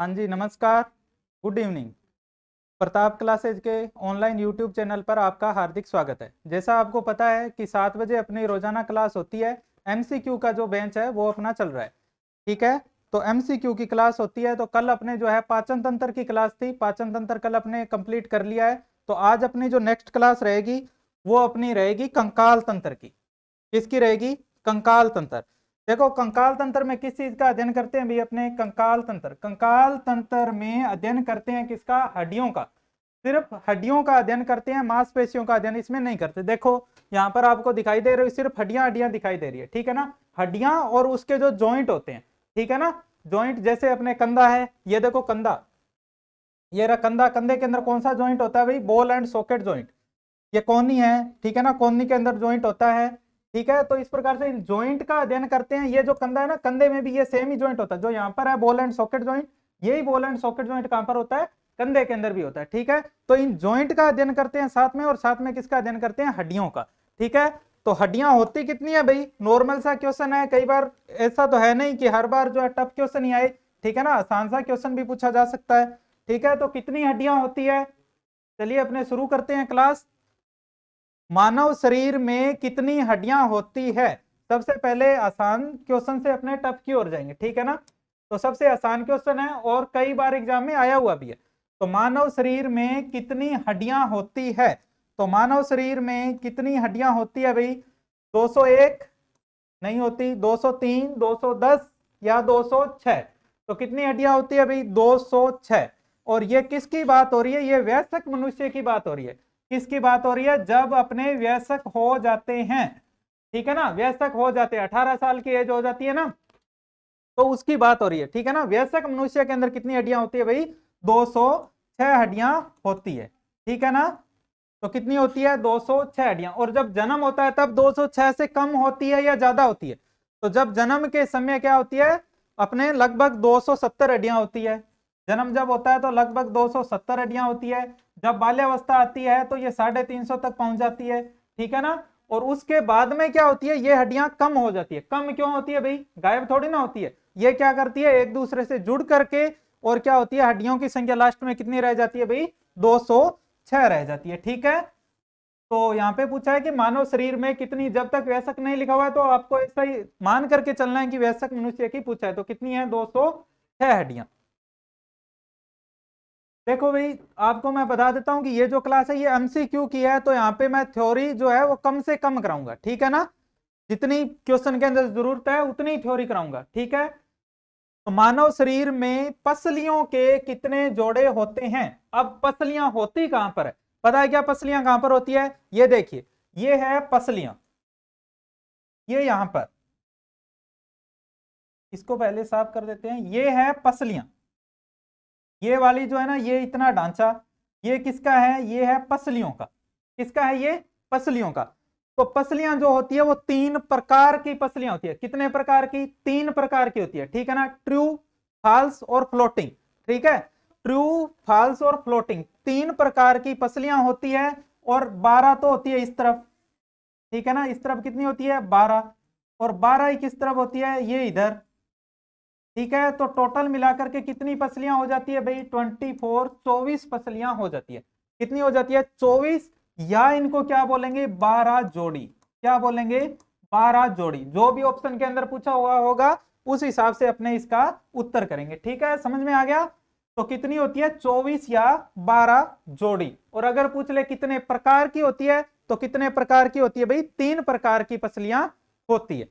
हाँ जी, नमस्कार। Good evening. प्रताप क्लासेज के ऑनलाइन यूट्यूब चैनल पर आपका हार्दिक स्वागत है। जैसा आपको पता है कि 7 बजे अपनी रोजाना क्लास होती है। एमसीक्यू का जो बेंच है वो अपना चल रहा है, ठीक है। तो एमसीक्यू की क्लास होती है। तो कल अपने जो है पाचन तंत्र की क्लास थी, पाचन तंत्र कल अपने कंप्लीट कर लिया है। तो आज अपनी जो नेक्स्ट क्लास रहेगी वो अपनी रहेगी कंकाल तंत्र की। किसकी रहेगी? कंकाल तंत्र। देखो, कंकाल तंत्र में किस चीज का अध्ययन करते हैं भाई? अपने कंकाल तंत्र में अध्ययन करते हैं किसका? हड्डियों का। सिर्फ हड्डियों का अध्ययन करते हैं, मांसपेशियों का अध्ययन इसमें नहीं करते। देखो यहाँ पर आपको दिखाई दे रही है, सिर्फ हड्डियां हड्डियां दिखाई दे रही है, ठीक है ना। हड्डियां और उसके जो जॉइंट होते हैं, ठीक है ना। जॉइंट जैसे अपने कंधा है, ये देखो कंधा, ये रहा कंधा। कंधे के अंदर कौन सा जॉइंट होता है भाई? Ball and socket joint. ये कोहनी है, ठीक है ना। कोहनी के अंदर जॉइंट होता है, ठीक है। तो इस प्रकार से इन जॉइंट का अध्ययन करते हैं। ये जो कंधा है ना, कंधे में भी ये सेम ही जॉइंट होता है। जो यहाँ पर है बॉल एंड सॉकेट जॉइंट, यही बॉल एंड सॉकेट जॉइंट कहां पर होता है? कंधे के अंदर भी होता है, ठीक है। तो इन जॉइंट का अध्ययन करते हैं साथ में, और साथ में किसका अध्ययन करते हैं? हड्डियों का, ठीक है। तो हड्डियां होती कितनी है भाई? नॉर्मल सा क्वेश्चन है, कई बार ऐसा तो है नहीं कि हर बार जो है टफ क्वेश्चन ही आए, ठीक है ना। आसान सा क्वेश्चन भी पूछा जा सकता है, ठीक है। तो कितनी हड्डियां होती है? चलिए अपने शुरू करते हैं क्लास। मानव शरीर में कितनी हड्डियां होती है? सबसे पहले आसान क्वेश्चन से अपने टफ की ओर जाएंगे, ठीक है ना। तो सबसे आसान क्वेश्चन है और कई बार एग्जाम में आया हुआ भी है। तो मानव शरीर में कितनी हड्डियां होती है? तो मानव शरीर में कितनी हड्डियां होती है भाई? 201 नहीं होती, 203, 210 या 206? तो कितनी हड्डियां होती है भाई? 206। और ये किसकी बात हो रही है? ये वयस्क मनुष्य की बात हो रही है। किसकी बात हो रही है? जब अपने वयस्क हो जाते हैं, ठीक है ना। वयस्क हो जाते हैं, 18 साल की एज हो जाती है ना, तो उसकी बात हो रही है, ठीक है ना। वयस्क मनुष्य के अंदर कितनी हड्डियां होती है भाई? 206 हड्डियां होती है, ठीक है ना। तो कितनी होती है? 206 हड्डियां। और जब जन्म होता है तब 206 से कम होती है या ज्यादा होती है? तो जब जन्म के समय क्या होती है? अपने लगभग 270 हड्डियां होती है। जन्म जब होता है तो लगभग 270 हड्डियां होती है। जब बाल्यावस्था आती है तो ये 350 तक पहुंच जाती है, ठीक है ना। और उसके बाद में क्या होती है? ये हड्डियां कम हो जाती है। कम क्यों होती है भाई? गायब थोड़ी ना होती है। ये क्या करती है? एक दूसरे से जुड़ करके, और क्या होती है? हड्डियों की संख्या लास्ट में कितनी रह जाती है भाई? 206 रह जाती है, ठीक है। तो यहाँ पे पूछा है कि मानव शरीर में कितनी, जब तक वयस्क नहीं लिखा हुआ है तो आपको ऐसा ही मान करके चलना है कि वयस्क मनुष्य की पूछा है। तो कितनी है? 206 हड्डियां। देखो भाई, आपको मैं बता देता हूं कि ये जो क्लास है ये एमसीक्यू की है। तो यहाँ पे मैं थ्योरी जो है वो कम से कम कराऊंगा, ठीक है ना। जितनी क्वेश्चन के अंदर जरूरत है उतनी थ्योरी कराऊंगा, ठीक है। तो मानव शरीर में पसलियों के कितने जोड़े होते हैं? अब पसलियां होती कहां पर है? पता है क्या पसलियां कहां पर होती है? ये देखिए, ये है पसलियां, ये यहां पर, इसको पहले साफ कर देते हैं। ये है पसलियां, ये वाली जो है ना, ये इतना ढांचा, ये किसका है? ये है पसलियों का। किसका है ये? पसलियों का। तो पसलियां जो होती है वो 3 प्रकार की पसलियां होती है। कितने प्रकार की? 3 प्रकार की होती है, ठीक है ना। ट्रू, फॉल्स और फ्लोटिंग, ठीक है। ट्रू, फॉल्स और फ्लोटिंग 3 प्रकार की पसलियां होती है। और 12 तो होती है इस तरफ, ठीक है ना। इस तरफ कितनी होती है? 12। और 12 ही किस तरफ होती है? ये इधर, ठीक है। तो टोटल मिलाकर के कितनी पसलियां हो जाती है भाई? 24, 24 पसलियां हो जाती है। कितनी हो जाती है? 24, या इनको क्या बोलेंगे? 12 जोड़ी। क्या बोलेंगे? 12 जोड़ी। जो भी ऑप्शन के अंदर पूछा हुआ होगा उस हिसाब से अपने इसका उत्तर करेंगे, ठीक है। समझ में आ गया? तो कितनी होती है? 24 या 12 जोड़ी। और अगर पूछ ले कितने प्रकार की होती है, तो कितने प्रकार की होती है भाई? 3 प्रकार की पसलियां होती है,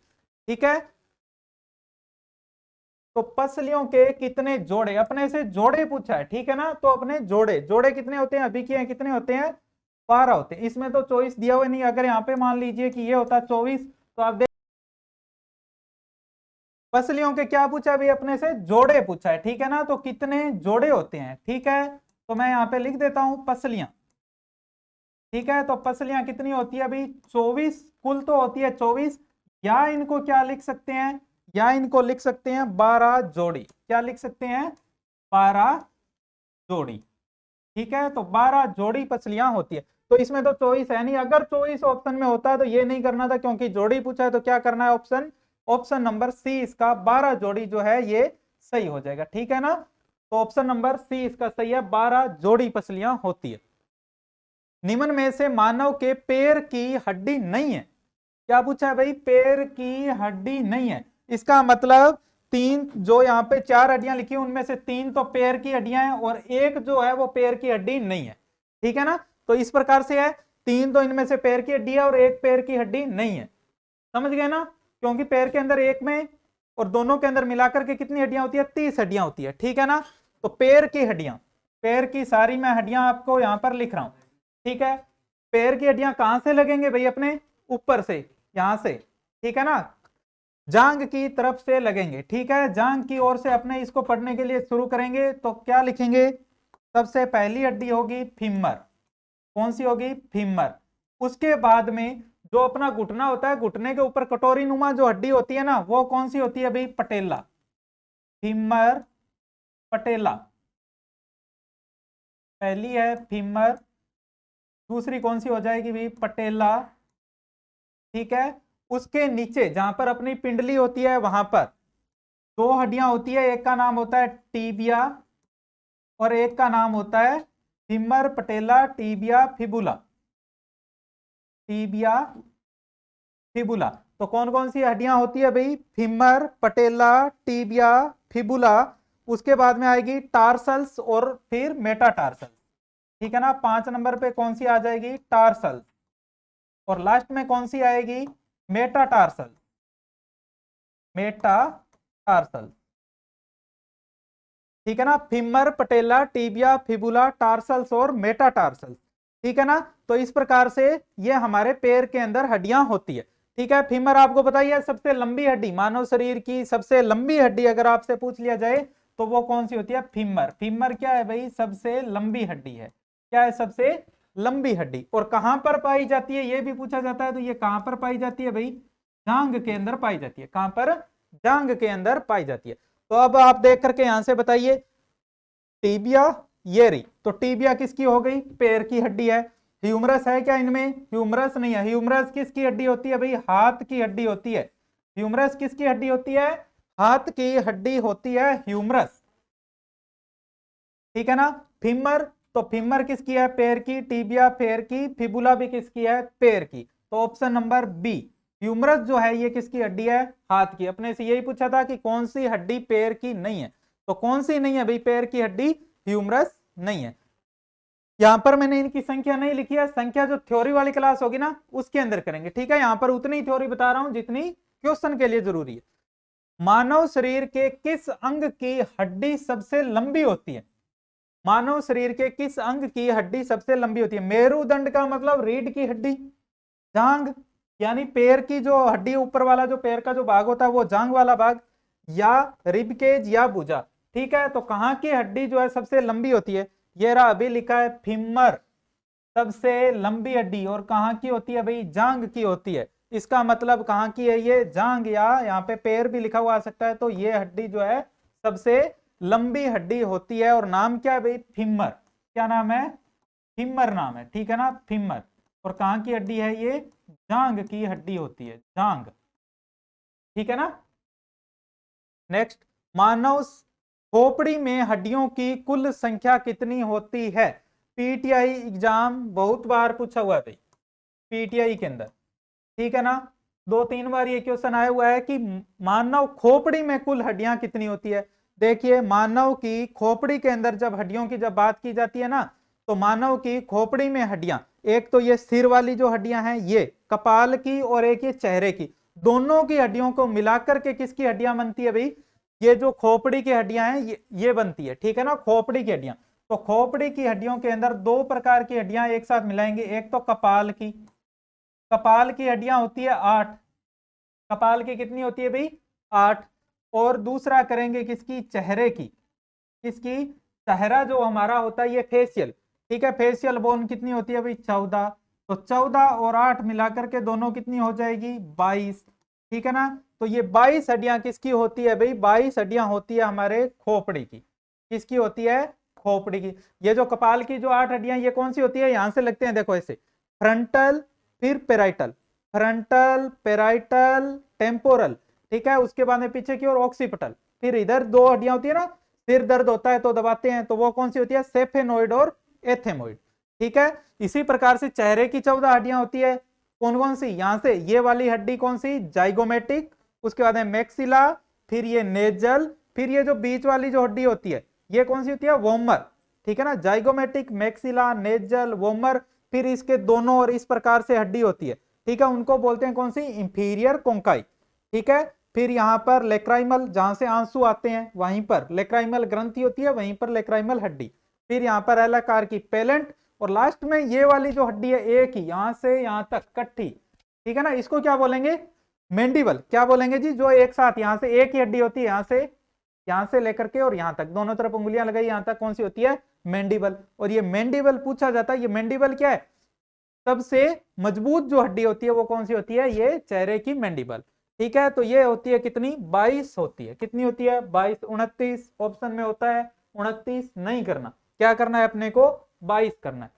ठीक है। तो पसलियों के कितने जोड़े? अपने से जोड़े पूछा है, ठीक है ना। तो अपने जोड़े, जोड़े कितने होते हैं? अभी के कितने होते हैं? 12 होते हैं। इसमें तो 24 दिया हुआ नहीं। अगर यहाँ पे मान लीजिए कि ये होता 24, तो आप देख, पसलियों के क्या पूछा अभी? अपने से जोड़े पूछा है, ठीक है ना। तो कितने जोड़े होते हैं, ठीक है। तो मैं यहाँ पे लिख देता हूं पसलियां, ठीक है। तो पसलियां कितनी होती है अभी? 24 कुल तो होती है 24। या इनको क्या लिख सकते हैं? या इनको लिख सकते हैं 12 जोड़ी। क्या लिख सकते हैं? 12 जोड़ी, ठीक है। तो 12 जोड़ी पसलियां होती है। तो इसमें तो चॉइस है नहीं। अगर चॉइस ऑप्शन में होता तो ये नहीं करना था, क्योंकि जोड़ी पूछा है। तो क्या करना है? ऑप्शन, ऑप्शन नंबर सी इसका 12 जोड़ी जो है ये सही हो जाएगा, ठीक है ना। तो ऑप्शन नंबर सी इसका सही है, 12 जोड़ी पसलियां होती है। निम्न में से मानव के पैर की हड्डी नहीं है। क्या पूछा है भाई, पैर की हड्डी नहीं है, इसका मतलब तीन, जो यहाँ पे 4 हड्डियां लिखी उनमें से 3 तो पैर की हड्डियां हैं और एक जो है वो पैर की हड्डी नहीं है, ठीक है ना। तो इस प्रकार से है, 3 तो इनमें से पैर की हड्डी है और एक पैर की हड्डी नहीं है, समझ गए ना। क्योंकि पैर के अंदर एक में और दोनों के अंदर मिलाकर के कितनी हड्डियां होती है, 30 हड्डियां होती है, ठीक है ना। तो पैर की हड्डियां, पैर की सारी मैं हड्डियां आपको यहां पर लिख रहा हूं, ठीक है। पैर की हड्डियां कहां से लगेंगे भाई, अपने ऊपर से, यहां से, ठीक है ना, जांग की तरफ से लगेंगे, ठीक है। जांग की ओर से अपने इसको पढ़ने के लिए शुरू करेंगे तो क्या लिखेंगे, सबसे पहली हड्डी होगी फीमर। कौन सी होगी, फीमर। उसके बाद में जो अपना घुटना होता है, घुटने के ऊपर कटोरी नुमा जो हड्डी होती है ना, वो कौन सी होती है भाई, पटेला, फीमर पटेला, पहली है फीमर। दूसरी कौन सी हो जाएगी भाई, पटेला, ठीक है। उसके नीचे जहां पर अपनी पिंडली होती है वहां पर 2 हड्डियां होती है, एक का नाम होता है टीबिया और एक का नाम होता है फीमर पटेला टीबिया फिबुला, टीबिया फिबुला। तो कौन कौन सी हड्डियां होती है भाई, फीमर पटेला टीबिया फिबुला। उसके बाद में आएगी टार्सल्स और फिर मेटाटार्सल्स, ठीक है ना। 5 नंबर पे कौन सी आ जाएगी, टार्सल्स, और लास्ट में कौन सी आएगी, मेटाटार्सल, मेटाटार्सल, ठीक है ना। फीमर पटेला टीबिया फिबुला टार्सल्स और मेटाटार्सल, ठीक है ना। तो इस प्रकार से ये हमारे पैर के अंदर हड्डियां होती है, ठीक है। फीमर आपको बताइए सबसे लंबी हड्डी, मानव शरीर की सबसे लंबी हड्डी अगर आपसे पूछ लिया जाए तो वो कौन सी होती है, फीमर। फीमर क्या है भाई, सबसे लंबी हड्डी है, क्या है, सबसे लंबी हड्डी। और कहां पर पाई जाती है ये भी पूछा जाता है, तो ये कहां पर पाई जाती है भाई, जांघ के अंदर पाई जाती है। कहां पर, जांघ के अंदर पाई जाती है। तो अब आप देख करके यहां से बताइए, टीबिया ये रही, तो टीबिया किसकी हो गई, पैर की हड्डी है। ह्यूमरस है क्या इनमें, ह्यूमरस नहीं है। ह्यूमरस किसकी हड्डी होती है भाई, हाथ की हड्डी होती है। ह्यूमरस किसकी हड्डी होती है, हाथ की हड्डी होती है ह्यूमरस, ठीक है ना। फीमर, तो फीमर किसकी है, पैर की। टीबिया पैर की, फिबुला भी किसकी है, पैर की। तो ऑप्शन नंबर बी, ह्यूमरस जो है ये किसकी हड्डी है, हाथ की। अपने से यही पूछा था कि कौन सी हड्डी पैर की नहीं है, तो कौन सी नहीं है भाई पैर की हड्डी, ह्यूमरस नहीं है। यहां पर मैंने इनकी संख्या नहीं लिखी है, संख्या जो थ्योरी वाली क्लास होगी ना उसके अंदर करेंगे, ठीक है। यहां पर उतनी थ्योरी बता रहा हूं जितनी क्वेश्चन के लिए जरूरी है। मानव शरीर के किस अंग की हड्डी सबसे लंबी होती है, मानव शरीर के किस अंग की हड्डी सबसे लंबी होती है। मेरुदंड का मतलब रीढ़ की हड्डी, जांग यानी पैर की जो हड्डी ऊपर वाला जो पैर का जो भाग होता है वो जांग वाला भाग, या रिबकेज या भुजा, ठीक है। तो कहां की हड्डी जो है सबसे लंबी होती है, ये रहा अभी लिखा है फीमर, सबसे लंबी हड्डी। और कहां की होती है भाई, जांग की होती है। इसका मतलब कहां की है ये, जांग, या यहाँ पे पैर भी लिखा हुआ आ सकता है। तो ये हड्डी जो है सबसे लंबी हड्डी होती है और नाम क्या है भाई, फीमर। क्या नाम है, फीमर नाम है, ठीक है ना, फीमर। और कहां की हड्डी है ये, जांग की हड्डी होती है, जांग, ठीक है ना। नेक्स्ट, मानव खोपड़ी में हड्डियों की कुल संख्या कितनी होती है। पीटीआई एग्जाम बहुत बार पूछा हुआ है भाई, पीटीआई के अंदर, ठीक है ना। 2-3 बार ये क्वेश्चन आया हुआ है कि मानव खोपड़ी में कुल हड्डियां कितनी होती है। देखिए, मानव की खोपड़ी के अंदर जब हड्डियों की जब बात की जाती है ना, तो मानव की खोपड़ी में हड्डियां, एक तो ये सिर वाली जो हड्डियां हैं ये कपाल की, और एक ये चेहरे की, दोनों की हड्डियों को मिलाकर के किसकी हड्डियां बनती है भाई, ये जो खोपड़ी की हड्डियां हैं ये बनती है, ठीक है ना, खोपड़ी की हड्डियां। तो खोपड़ी की हड्डियों के अंदर 2 प्रकार की हड्डियां एक साथ मिलाएंगे, एक तो कपाल की, कपाल की हड्डियां होती है 8, कपाल की कितनी होती है भाई, 8। और दूसरा करेंगे किसकी, चेहरे की, किसकी, चेहरा जो हमारा होता है ये फेशियल, ठीक है, फेशियल बोन कितनी होती है भाई, 14। तो 14 और 8 मिलाकर के दोनों कितनी हो जाएगी, 22, ठीक है ना। तो ये 22 हड्डियां किसकी होती है भाई, 22 हड्डियां होती है हमारे खोपड़ी की, किसकी होती है, खोपड़ी की। ये जो कपाल की जो 8 हड्डियां ये कौन सी होती है, यहां से लगते हैं देखो ऐसे, फ्रंटल, फिर पेराइटल, फ्रंटल पेराइटल टेम्पोरल, ठीक है। उसके बाद में पीछे की ओर ऑक्सीपिटल, फिर इधर 2 हड्डियां होती है ना, सिर दर्द होता है तो दबाते हैं, तो वो कौन सी होती है, सेफेनोइड और एथेमोइड। ठीक है, इसी प्रकार से चेहरे की 14 हड्डियां होती है, कौन कौन सी, यहां से ये वाली हड्डी कौन सी, जाइगोमेटिक, उसके बाद है मैक्सिला, फिर ये नेजल, फिर ये जो बीच वाली जो हड्डी होती है ये कौन सी होती है, वोमर। ठीक है ना, जाइगोमेटिक, मैक्सिला, नेजल, वोमर, फिर इसके दोनों और इस प्रकार से हड्डी होती है। ठीक है, उनको बोलते हैं कौन सी, इंफीरियर कोंकाई। ठीक है, फिर यहाँ पर लेक्राइमल, जहां से आंसू आते हैं वहीं पर लेक्राइमल ग्रंथि होती है, वहीं पर लेक्राइमल हड्डी। फिर यहाँ पर एल आकार की पेलेंट, और लास्ट में ये वाली जो हड्डी है एक ही, यहां से यहां तक कट्ठी। ठीक है ना, इसको क्या बोलेंगे, मैंडिबल। क्या बोलेंगे जी, जो एक साथ यहां से एक ही हड्डी होती है, यहां से लेकर के और यहां तक दोनों तरफ उंगलियां लगाई, यहां तक कौन सी होती है, मैंडिबल। और ये मैंडिबल पूछा जाता है, ये मैंडिबल क्या है, सबसे मजबूत जो हड्डी होती है वो कौन सी होती है, ये चेहरे की मैंडिबल। ठीक है, तो ये होती है कितनी, 22 होती है। कितनी होती है, 22, 29 ऑप्शन में होता है, 29 नहीं करना, क्या करना है अपने को, 22 करना है।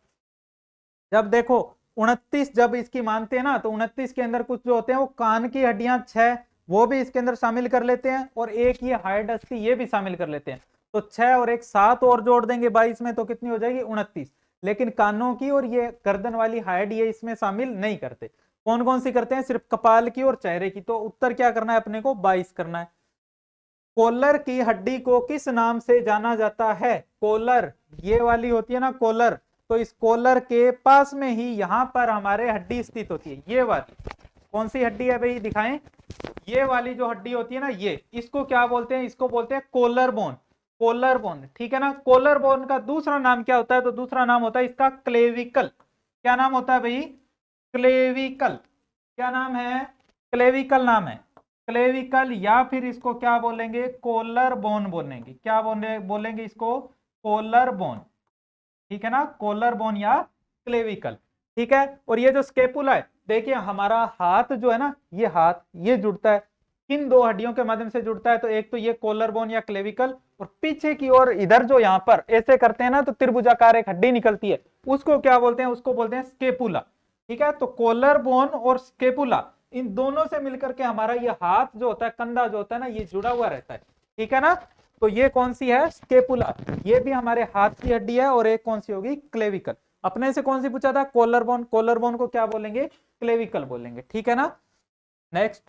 जब देखो 29 जब इसकी मानते हैं ना, तो 29 के अंदर कुछ जो होते हैं वो कान की हड्डियां 6 वो भी इसके अंदर शामिल कर लेते हैं, और एक ये हाइड अस्थि ये भी शामिल कर लेते हैं। तो 6 और एक 7 और जोड़ देंगे 22 में, तो कितनी हो जाएगी, 29। लेकिन कानों की और ये गर्दन वाली हाइड ये इसमें शामिल नहीं करते। कौन कौन सी करते हैं, सिर्फ कपाल की और चेहरे की। तो उत्तर क्या करना है अपने को, 22 करना है। कोलर की हड्डी को किस नाम से जाना जाता है, कोलर, ये वाली होती है ना कोलर, तो इस कोलर के पास में ही यहां पर हमारे हड्डी स्थित होती है। ये वाली कौन सी हड्डी है भाई, दिखाएं, ये वाली जो हड्डी होती है ना, ये इसको क्या बोलते हैं, इसको बोलते हैं कोलर बोन। कोलर बोन, ठीक है ना। कोलर बोन का दूसरा नाम क्या होता है, तो दूसरा नाम होता है इसका क्लेविकल। क्या नाम होता है भाई, क्लेविकल। क्या नाम है, क्लेविकल नाम है, क्लेविकल, या फिर इसको क्या बोलेंगे, कोलर बोन बोलेंगे। क्या बोलेंगे इसको, कोलर बोन। ठीक है ना, कोलर बोन या क्लेविकल। ठीक है, और ये जो स्केपुला है, देखिए हमारा हाथ जो है ना, ये हाथ ये जुड़ता है किन दो हड्डियों के माध्यम से जुड़ता है, तो एक तो ये कोलर बोन या क्लेविकल, और पीछे की ओर इधर जो यहाँ पर ऐसे करते हैं ना, तो त्रिभुजाकार एक हड्डी निकलती है, उसको क्या बोलते हैं, उसको बोलते हैं स्केपुला। ठीक है, तो कोलर बोन और स्केपुला, इन दोनों से मिलकर के हमारा ये हाथ जो होता है, कंधा जो होता है ना, ये जुड़ा हुआ रहता है। ठीक है ना, तो ये कौन सी है, स्केपुला, ये भी हमारे हाथ की हड्डी है, और एक कौन सी होगी, क्लेविकल। अपने से कौन सी पूछा था, कोलर बोन, कोलर बोन को क्या बोलेंगे, क्लेविकल बोलेंगे। ठीक है ना, नेक्स्ट,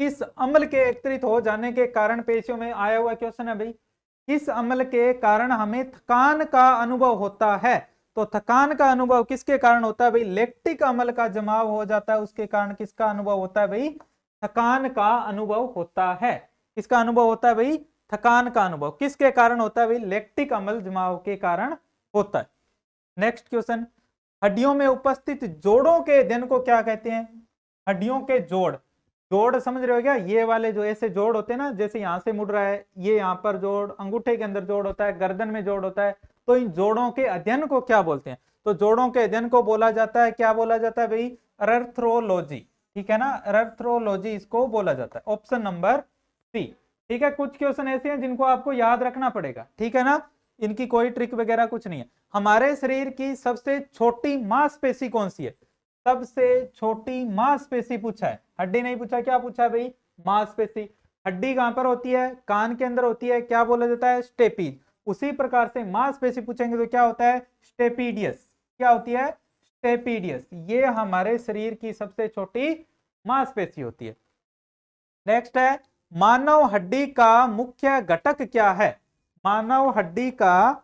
किस अम्ल के एकत्रित हो जाने के कारण, पेशियों में आया हुआ क्वेश्चन है भाई, किस अम्ल के कारण हमें थकान का अनुभव होता है, तो थकान का अनुभव किसके कारण होता है भाई, लैक्टिक अम्ल का जमाव हो जाता है, उसके कारण किसका अनुभव होता है भाई, थकान का अनुभव होता है। किसका अनुभव होता है भाई, थकान का अनुभव किसके कारण होता है भाई, लैक्टिक अम्ल जमाव के कारण होता है। नेक्स्ट क्वेश्चन, हड्डियों में उपस्थित जोड़ों के अध्ययन को क्या कहते हैं, हड्डियों के जोड़, जोड़ समझ रहे हो क्या, ये वाले जो ऐसे जोड़ होते हैं ना, जैसे यहां से मुड़ रहा है, ये यहाँ पर जोड़, अंगूठे के अंदर जोड़ होता है, गर्दन में जोड़ होता है, तो इन जोड़ों के अध्ययन को क्या बोलते हैं, तो जोड़ों के अध्ययन को बोला जाता है, क्या बोला जाता है भाई, अरेथ्रोलॉजी। ठीक है ना, अरेथ्रोलॉजी इसको बोला जाता है, ऑप्शन नंबर सी। ठीक है, कुछ क्वेश्चन ऐसे हैं जिनको आपको याद रखना पड़ेगा। ठीक है ना, इनकी कोई ट्रिक वगैरह कुछ नहीं है। हमारे शरीर की सबसे छोटी मांसपेशी कौन सी है, सबसे छोटी मांसपेशी पूछा है, हड्डी नहीं पूछा, क्या पूछा है भाई, मांसपेशी। हड्डी कहां पर होती है, कान के अंदर होती है, क्या बोला जाता है, स्टेपीज। उसी प्रकार से मांसपेशी पूछेंगे तो क्या होता है, स्टेपीडियस। क्या होती है, स्टेपीडियस। ये हमारे शरीर की सबसे छोटी मांसपेशी होती है। नेक्स्ट है, मानव हड्डी का मुख्य घटक क्या है, मानव हड्डी का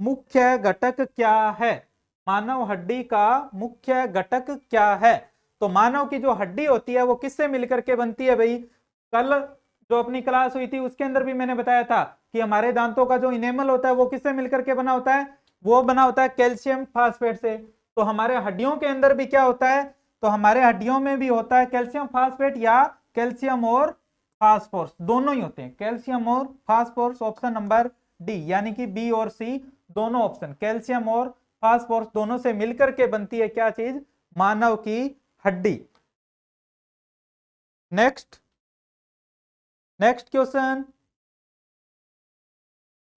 मुख्य घटक क्या है, मानव हड्डी का मुख्य घटक क्या है, तो मानव की जो हड्डी होती है वो किससे मिलकर के बनती है भाई, कल जो अपनी क्लास हुई थी उसके अंदर भी मैंने बताया था कि हमारे दांतों का जो इनेमल होता है वो किससे मिलकर के बना होता है, वो बना होता है कैल्शियम फास्फेट से। तो हमारे हड्डियों के अंदर भी क्या होता है, तो हमारे हड्डियों में भी होता है कैल्शियम फास्फेट, या कैल्शियम और फास्फोरस दोनों ही होते हैं, कैल्शियम और फास्फोरस, ऑप्शन नंबर डी, यानी कि बी और सी दोनों ऑप्शन, कैल्शियम और फास्फोरस दोनों से मिलकर के बनती है क्या चीज, मानव की हड्डी। नेक्स्ट क्वेश्चन,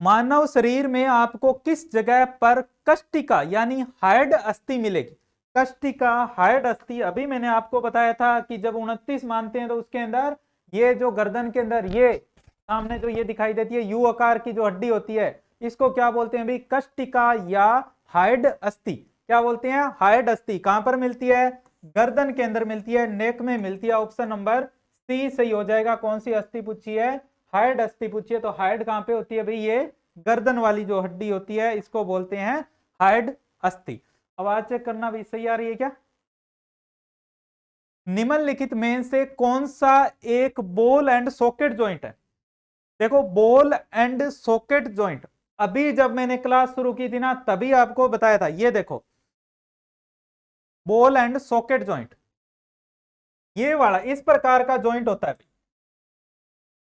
मानव शरीर में आपको किस जगह पर कष्टिका यानी हाइड अस्थि मिलेगी, कष्टिका हाइड अस्थि। अभी मैंने आपको बताया था कि जब 29 मानते हैं तो उसके अंदर ये जो गर्दन के अंदर ये सामने जो ये दिखाई देती है यू आकार की जो हड्डी होती है, इसको क्या बोलते हैं भाई? कष्टिका या हाइड अस्थि। क्या बोलते हैं? हाइड अस्थि। कहां पर मिलती है? गर्दन के अंदर मिलती है, नेक में मिलती है। ऑप्शन नंबर सी सही हो जाएगा। कौन सी अस्थि पूछी है? हाइड अस्थि पूछी है। तो हाइड कहां पे होती है भाई? ये गर्दन वाली जो हड्डी होती है इसको बोलते हैं हाइड अस्थि। आवाज चेक करना भाई, सही आ रही है क्या? निम्नलिखित में से कौन सा एक बॉल एंड सॉकेट ज्वाइंट है? देखो, बॉल एंड सॉकेट ज्वाइंट अभी जब मैंने क्लास शुरू की थी ना तभी आपको बताया था। ये देखो, बॉल एंड सॉकेट ज्वाइंट, ये वाला इस प्रकार का ज्वाइंट होता है।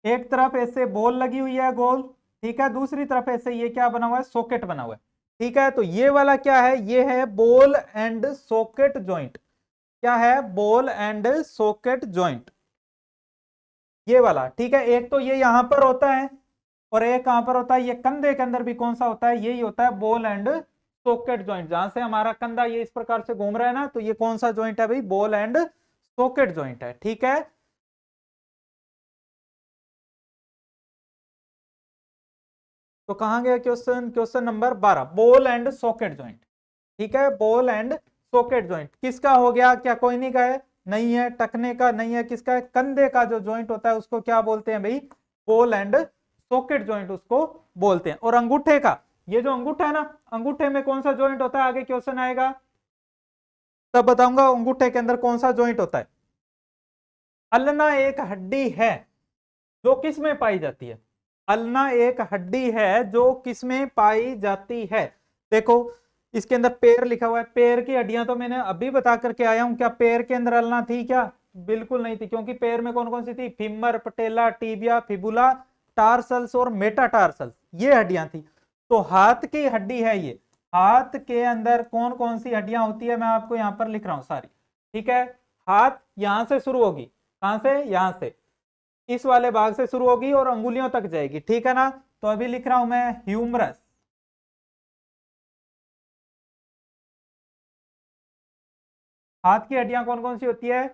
एक तरफ ऐसे बॉल लगी हुई है गोल, ठीक है, दूसरी तरफ ऐसे ये क्या बना हुआ है? सॉकेट बना हुआ है, ठीक है। तो ये वाला क्या है? ये है बॉल एंड सॉकेट ज्वाइंट। क्या है? बॉल एंड सॉकेट ज्वाइंट, ये वाला, ठीक है। एक तो ये यहां पर होता है और एक कहां पर होता है? ये कंधे के अंदर भी कौन सा होता है? यही होता है बॉल एंड सॉकेट ज्वाइंट। जहां से हमारा कंधा ये इस प्रकार से घूम रहा है ना, तो ये कौन सा ज्वाइंट है भाई? बॉल एंड सॉकेट ज्वाइंट है, ठीक है। तो कहां गया question? Question number 12, ball and socket joint, ठीक है। बॉल एंड सॉकेट ज्वाइंट किसका हो गया? क्या कोई नहीं का है? नहीं है। टखने का नहीं है। किसका है? कंधे का जो ज्वाइंट होता है उसको क्या बोलते हैं भाई? बॉल एंड सॉकेट ज्वाइंट उसको बोलते हैं। और अंगूठे का, ये जो अंगूठा है ना, अंगूठे में कौन सा ज्वाइंट होता है? आगे क्वेश्चन आएगा तब बताऊंगा अंगूठे के अंदर कौन सा ज्वाइंट होता है। अल्ना एक हड्डी है जो किस में पाई जाती है? अल्ना एक हड्डी है जो किस में पाई जाती है? देखो, इसके अंदर पैर लिखा हुआ है। पैर की हड्डियां तो मैंने अभी बता करके आया हूं। क्या पैर के अंदर अल्ना थी क्या? बिल्कुल नहीं थी, क्योंकि पैर में कौन कौन सी थी? फीमर, पटेला, टीबिया, फिबुला, टार्सल्स और मेटाटार्सल्स, ये हड्डियां थी। तो हाथ की हड्डी है ये। हाथ के अंदर कौन कौन सी हड्डियां होती है मैं आपको यहां पर लिख रहा हूं सारी, ठीक है। हाथ यहां से शुरू होगी। कहां से? यहां से, इस वाले भाग से शुरू होगी और अंगुलियों तक जाएगी, ठीक है ना। तो अभी लिख रहा हूं मैं ह्यूमरस। हाथ की हड्डियां कौन कौन सी होती है?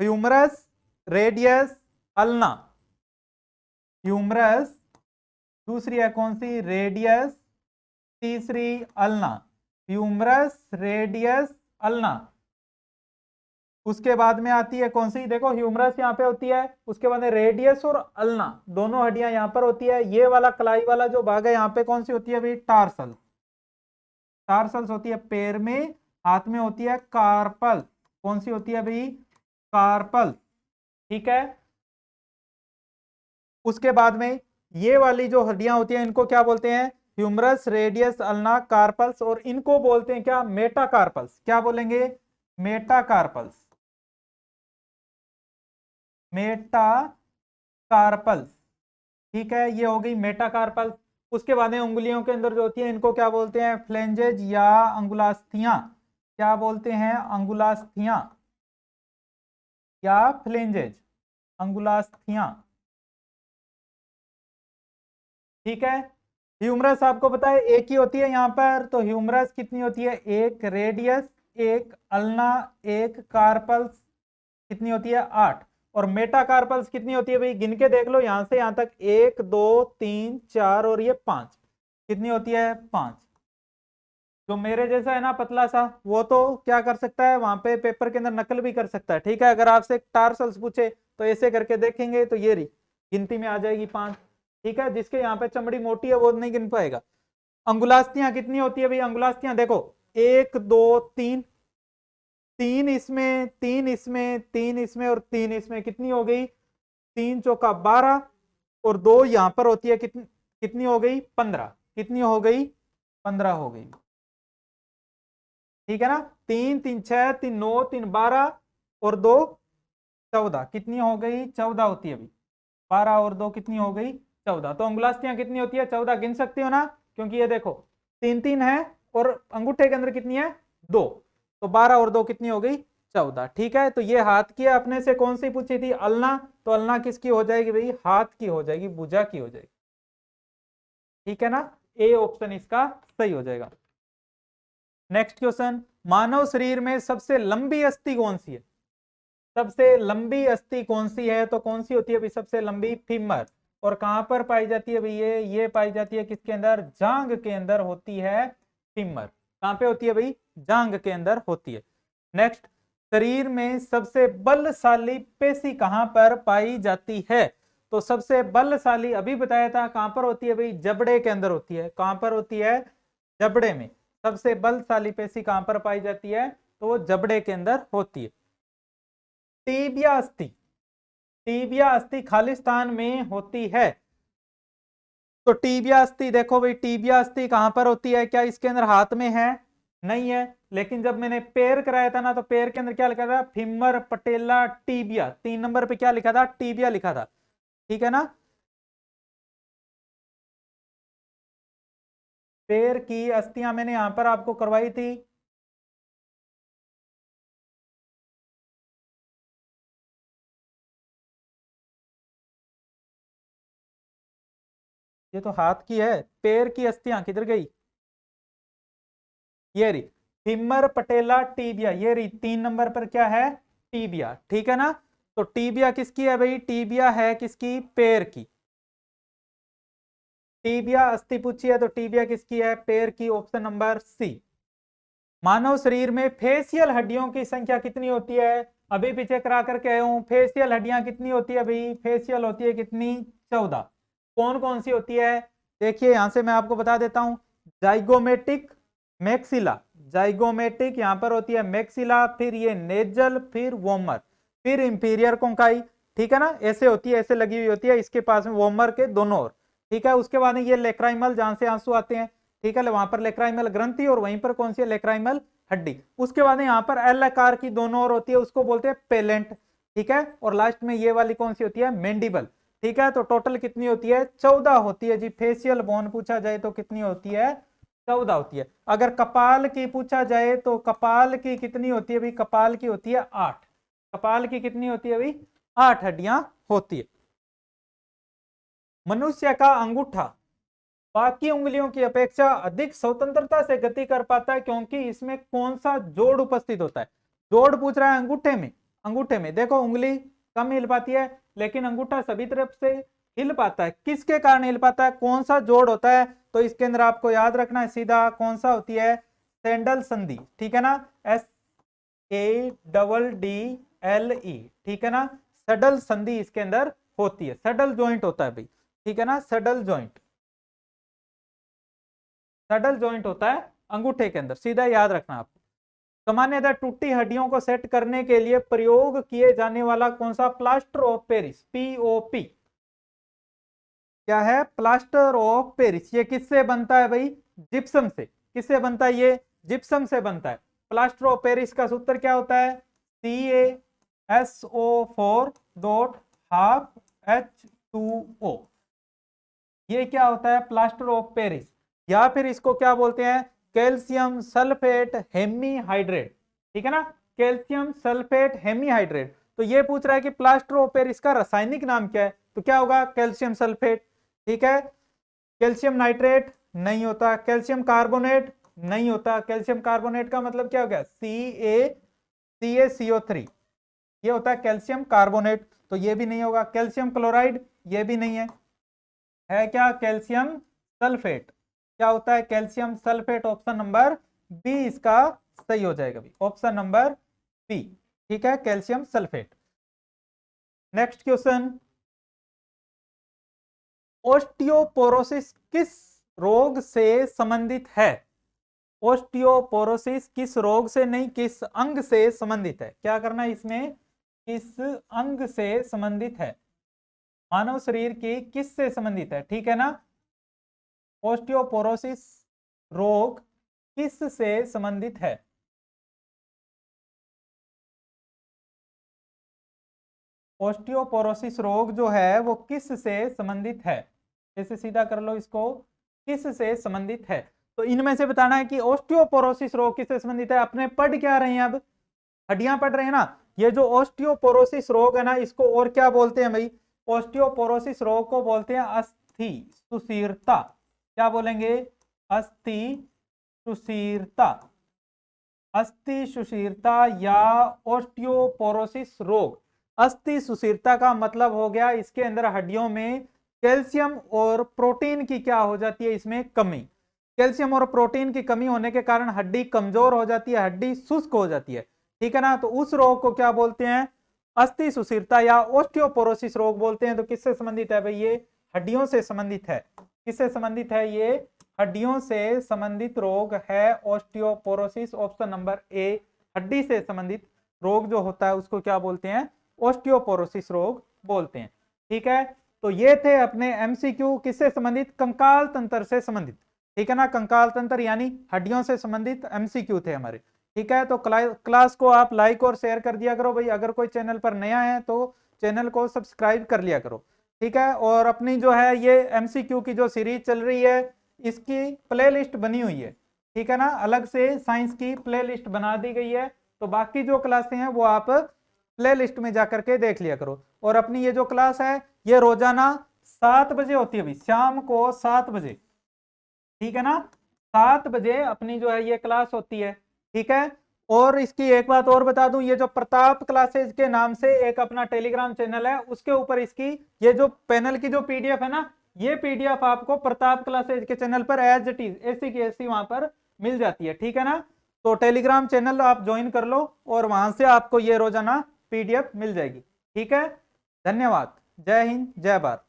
Humerus, radius, ulna. ह्यूमरस, दूसरी है कौन सी? रेडियस, तीसरी अल्ना। Humerus, radius, ulna. उसके बाद में आती है कौन सी? देखो, ह्यूमरस यहाँ पे होती है, उसके बाद में रेडियस और अल्ना, दोनों हड्डियां यहाँ पर होती है। ये वाला कलाई वाला जो भाग है यहाँ पे कौन सी होती है भाई? टार्सल। टार्सल्स होती है पैर में। हाथ में होती है कार्पल। कौन सी होती है भाई? कार्पल, ठीक है। उसके बाद में ये वाली जो हड्डियां होती हैं इनको क्या बोलते हैं? Humerus, radius, ulna, carpals. और इनको बोलते हैं क्या? मेटाकार्पल्स। क्या बोलेंगे? मेटाकार्पल्स। मेटाकार्पल्स, ठीक है, ये हो गई मेटाकार्पल्स। उसके बाद में उंगलियों के अंदर जो होती है इनको क्या बोलते हैं? फ्लेंजेज या अंगुलास्थियां। क्या बोलते हैं? अंगुलास्थियां या फ्लेंजेज, अंगुलास्थियां, ठीक है। ह्यूमरस आपको पता है एक ही होती है यहाँ पर, तो ह्यूमरस कितनी होती है? एक रेडियस, एक अल्ना, एक कार्पल्स, कितनी होती है? 8। और मेटाकार्पल्स कितनी होती है भाई? गिन के देख लो यहां से यहां तक, 1 2 3 4 और ये 5, कितनी होती है? 5। जो मेरे जैसा है ना पतला सा, वो तो क्या कर सकता है? वहां पे पेपर के अंदर नकल भी कर सकता है, ठीक है। अगर आपसे टार्सल्स पूछे तो ऐसे करके देखेंगे तो ये रही गिनती में आ जाएगी 5, ठीक है। जिसके यहाँ पे चमड़ी मोटी है वो नहीं गिन पाएगा। अंगुलास्तियां कितनी होती है भाई? अंगुलास्तियां देखो, 1 2 3, 3 इसमें, 3 इसमें, 3 इसमें और 3 इसमें, कितनी हो गई? 3 चौका 12 और 2 यहां पर होती है, कितनी कितनी हो गई? 15। कितनी हो गई? 15 हो गई, ठीक है ना। 3 3 6, 3 9, 3 12 और 2 14, कितनी हो गई? 14 होती है अभी। 12 और 2 कितनी हो गई? 14। तो अंगुलास्तियां कितनी होती है? 14 गिन सकते हो ना, क्योंकि ये देखो 3 3 है और अंगूठे के अंदर कितनी है? 2। तो 12 और 2 कितनी हो गई? 14, ठीक है। तो ये हाथ की अपने से कौन सी पूछी थी? अल्ना। तो अल्ना किसकी हो जाएगी भाई? हाथ की हो जाएगी, भुजा की हो जाएगी, ठीक है ना। ए ऑप्शन इसका सही हो जाएगा। नेक्स्ट क्वेश्चन, मानव शरीर में सबसे लंबी अस्थि कौन सी है? सबसे लंबी अस्थि कौन सी है? तो कौन सी होती है भाई सबसे लंबी? फीमर। और कहां पर पाई जाती है भाई? ये पाई जाती है किसके अंदर? जांग के अंदर होती है फीमर। कहां पे होती है भाई? जांग के अंदर होती है। नेक्स्ट, शरीर में सबसे बलशाली पेशी कहां पर पाई जाती है? तो सबसे बलशाली अभी बताया था कहां पर होती है भाई? जबड़े के अंदर होती है। कहां पर होती है? जबड़े में। सबसे बलशाली पेशी कहां पर पाई जाती है? तो वो जबड़े के अंदर होती है। टीबिया अस्थि, टीबिया अस्थि खालिस्तान में होती है। तो टीबिया अस्थि देखो भाई, टीबिया अस्थि कहां पर होती है? क्या इसके अंदर हाथ में है? नहीं है। लेकिन जब मैंने पैर कराया था ना, तो पैर के अंदर क्या लिखा था? फीमर पटेला टीबिया। 3 नंबर पे क्या लिखा था? टीबिया लिखा था। ठीक है ना? पैर की अस्थियां मैंने यहां पर आपको करवाई थी। ये तो हाथ की है, पैर की अस्थियां किधर गई? ये रही फीमर पटेला टीबिया, ये रही 3 नंबर पर क्या है? टीबिया। ठीक है ना? तो टीबिया किसकी है भाई? टीबिया है किसकी? पैर की। टीबिया अस्थि पूछी है तो टीबिया किसकी है? पैर की। Option number C. मानव शरीर में फेशियल हड्डियों की संख्या कितनी होती है? अभी पीछे करा कर कहे हूं, फेशियल हड्डियां कितनी होती है भाई? फेशियल होती है कितनी? 14। कौन कौन सी होती है? देखिए यहां से मैं आपको बता देता हूं। जाइगोमेटिक मैक्सिला, जाइगोमेटिक यहां पर होती है मैक्सिला, फिर ये नेजल, फिर वोमर, फिर इंफीरियर कोंकाई। ठीक है ना? ऐसे होती है, ऐसे लगी हुई होती है इसके पास में वोमर के दोनों ओर। ठीक है? उसके बाद में ये लेक्राइमल, जहां से आंसू आते हैं। ठीक है? वहां पर लेक्राइमल ग्रंथि और वहीं पर कौन सी है? लेक्राइमल हड्डी। उसके बाद यहाँ पर एल आकार की दोनों ओर होती है, उसको बोलते हैं पेलेंट। ठीक है? और लास्ट में ये वाली कौन सी होती है? मेंडिबल। ठीक है? तो टोटल कितनी होती है? 14 होती है जी। फेशियल बोन पूछा जाए तो कितनी होती है? 14 होती है। अगर कपाल की पूछा जाए तो कपाल की कितनी होती है भाई? कपाल की होती है 8। कपाल की कितनी होती है भाई? 8 हड्डियां होती है। मनुष्य का अंगूठा बाकी उंगलियों की अपेक्षा अधिक स्वतंत्रता से गति कर पाता है क्योंकि इसमें कौन सा जोड़ उपस्थित होता है? जोड़ पूछ रहा है अंगूठे में। अंगूठे में देखो उंगली कम हिल पाती है, लेकिन अंगूठा सभी तरफ से हिल पाता है। किसके कारण हिल पाता है? कौन सा जोड़ होता है? तो इसके अंदर आपको याद रखना है सीधा, कौन सा होती है? सैंडल संधि। ठीक है ना? SADDLE। ठीक है ना? सडल संधि इसके अंदर होती है। सडल जॉइंट होता है भाई। ठीक है ना? सडल जॉइंट, सडल जॉइंट होता है अंगूठे के अंदर, सीधा याद रखना आपको। सामान्यतः टूटी हड्डियों को सेट करने के लिए प्रयोग किए जाने वाला कौन सा? Plaster of Paris, POP। क्या है? Plaster of Paris. ये किससे बनता है भाई? जिप्सम से। किससे बनता है? ये जिप्सम से बनता है। प्लास्टर ऑफ पेरिस का सूत्र क्या होता है? CaSO4.12H2O। ये क्या होता है? Plaster of Paris. या फिर इसको क्या बोलते हैं? Calcium sulphate hemihydrate. ठीक है ना? Calcium sulphate hemihydrate. तो ये पूछ रहा है कि प्लास्टर ऑफ पेरिस का रासायनिक नाम क्या है? तो क्या होगा? Calcium sulphate. ठीक है? कैल्शियम नाइट्रेट नहीं होता। कैल्शियम कार्बोनेट नहीं होता। कैल्शियम कार्बोनेट का मतलब क्या हो गया? CaCO3। ये होता है कैल्शियम कार्बोनेट, तो ये भी नहीं होगा। कैल्शियम क्लोराइड, ये भी नहीं है क्या? Calcium sulphate. क्या होता है? Calcium sulphate. Option number B इसका सही हो जाएगा भी। Option number B. ठीक है? Calcium sulphate. Next question, osteoporosis किस रोग से संबंधित है? ओस्टियोपोरोसिस किस रोग से नहीं, किस अंग से संबंधित है? क्या करना है इसमें? किस अंग से संबंधित है? मानव शरीर की किस से संबंधित है? ठीक है ना? ओस्टियोपोरोसिस रोग किस से संबंधित है? ओस्टियोपोरोसिस रोग जो है वो किस से संबंधित है? ऐसे सीधा कर लो इसको, किस से संबंधित है? तो इनमें से बताना है कि ओस्टियोपोरोसिस रोग किससे संबंधित है। अपने पढ़ क्या रहे हैं? अब हड्डियां पढ़ रहे हैं ना। ये जो ओस्टियोपोरोसिस रोग है ना, इसको और क्या बोलते हैं भाई? ओस्टियोपोरोसिस रोग को बोलते हैं अस्थि सुशीरता। क्या बोलेंगे? अस्थि सुशीरता। अस्थि सुशीरता या ओस्टियोपोरोसिस रोग। अस्थि सुशीरता का मतलब हो गया इसके अंदर हड्डियों में कैल्शियम और प्रोटीन की क्या हो जाती है इसमें कमी। कैल्शियम और प्रोटीन की कमी होने के कारण हड्डी कमजोर हो जाती है, हड्डी शुष्क हो जाती है, ठीक है ना। तो उस रोग को क्या बोलते हैं, अस्थि सुशीरता या ऑस्टियोपोरोसिस रोग बोलते हैं। तो किससे संबंधित है भाई, ये हड्डियों से संबंधित है। किससे संबंधित है, ये हड्डियों से संबंधित रोग है, ऑस्टियोपोरोसिस। ऑप्शन नंबर ए, हड्डी से संबंधित रोग जो होता है उसको क्या बोलते हैं, ऑस्टियोपोरोसिस रोग बोलते हैं, ठीक है। तो ये थे अपने एमसीक्यू, किससे संबंधित, कंकाल तंत्र से संबंधित, ठीक है ना। कंकाल तंत्र यानी हड्डियों से संबंधित एमसीक्यू थे हमारे, ठीक है। तो क्लास को आप लाइक और शेयर कर दिया करो भाई। अगर कोई चैनल पर नया है तो चैनल को सब्सक्राइब कर लिया करो, ठीक है। और अपनी जो है ये एमसीक्यू की जो सीरीज चल रही है इसकी प्लेलिस्ट बनी हुई है, ठीक है ना। अलग से साइंस की प्लेलिस्ट बना दी गई है। तो बाकी जो क्लासें हैं वो आप प्लेलिस्ट में जाकर के देख लिया करो। और अपनी ये जो क्लास है ये रोजाना 7 बजे होती है भाई, शाम को 7 बजे, ठीक है ना। 7 बजे अपनी जो है ये क्लास होती है, ठीक है। और इसकी एक बात और बता दूं, ये जो प्रताप क्लासेज के नाम से एक अपना टेलीग्राम चैनल है, उसके ऊपर इसकी ये जो पैनल की जो पीडीएफ है ना, ये पीडीएफ आपको प्रताप क्लासेज के चैनल पर एज इट इज ऐसी की ऐसी वहां पर मिल जाती है, ठीक है ना। तो टेलीग्राम चैनल आप ज्वाइन कर लो और वहां से आपको ये रोजाना पीडीएफ मिल जाएगी, ठीक है। धन्यवाद। जय हिंद, जय भारत।